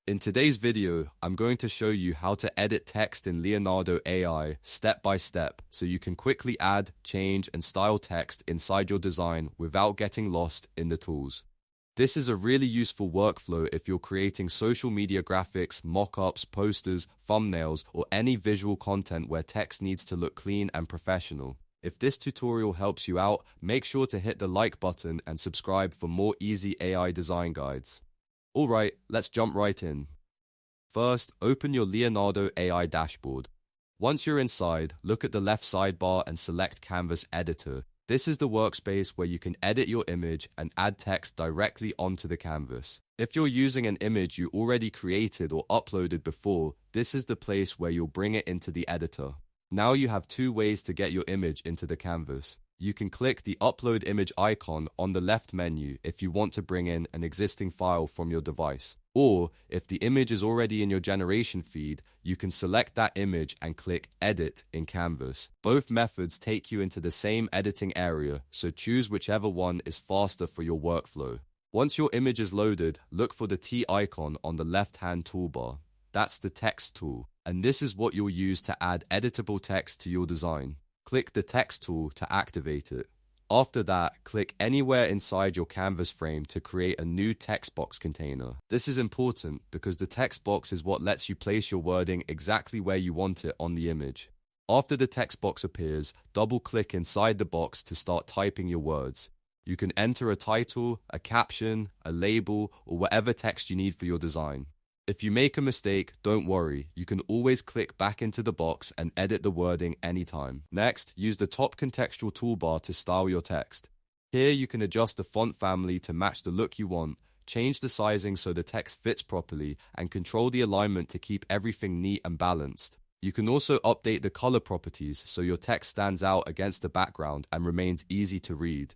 In today's video, I'm going to show you how to edit text in Leonardo AI step by step so you can quickly add, change, and style text inside your design without getting lost in the tools. This is a really useful workflow if you're creating social media graphics, mock-ups, posters, thumbnails, or any visual content where text needs to look clean and professional. If this tutorial helps you out, make sure to hit the like button and subscribe for more easy AI design guides. Alright, let's jump right in. First, open your Leonardo AI dashboard. Once you're inside, look at the left sidebar and select Canvas Editor. This is the workspace where you can edit your image and add text directly onto the canvas. If you're using an image you already created or uploaded before, this is the place where you'll bring it into the editor. Now you have two ways to get your image into the canvas. You can click the Upload Image icon on the left menu if you want to bring in an existing file from your device. Or, if the image is already in your generation feed, you can select that image and click Edit in Canvas. Both methods take you into the same editing area, so choose whichever one is faster for your workflow. Once your image is loaded, look for the T icon on the left-hand toolbar. That's the text tool, and this is what you'll use to add editable text to your design. Click the text tool to activate it. After that, click anywhere inside your canvas frame to create a new text box container. This is important because the text box is what lets you place your wording exactly where you want it on the image. After the text box appears, double-click inside the box to start typing your words. You can enter a title, a caption, a label, or whatever text you need for your design. If you make a mistake, don't worry, you can always click back into the box and edit the wording anytime. Next, use the top contextual toolbar to style your text. Here you can adjust the font family to match the look you want, change the sizing so the text fits properly, and control the alignment to keep everything neat and balanced. You can also update the color properties so your text stands out against the background and remains easy to read.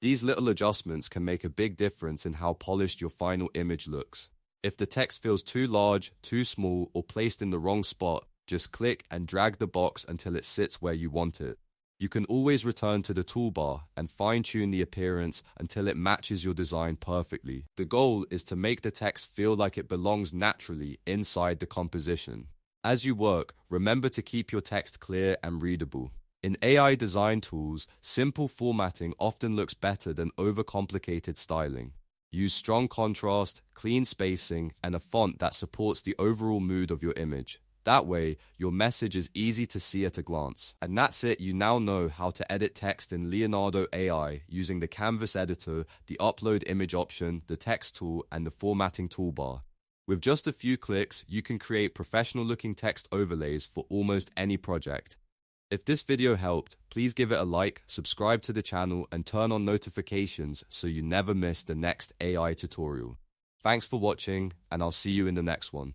These little adjustments can make a big difference in how polished your final image looks. If the text feels too large, too small, or placed in the wrong spot, just click and drag the box until it sits where you want it. You can always return to the toolbar and fine-tune the appearance until it matches your design perfectly. The goal is to make the text feel like it belongs naturally inside the composition. As you work, remember to keep your text clear and readable. In AI design tools, simple formatting often looks better than overcomplicated styling. Use strong contrast, clean spacing, and a font that supports the overall mood of your image. That way, your message is easy to see at a glance. And that's it, you now know how to edit text in Leonardo AI using the Canvas editor, the upload image option, the text tool, and the formatting toolbar. With just a few clicks, you can create professional-looking text overlays for almost any project. If this video helped, please give it a like, subscribe to the channel, and turn on notifications so you never miss the next AI tutorial. Thanks for watching, and I'll see you in the next one.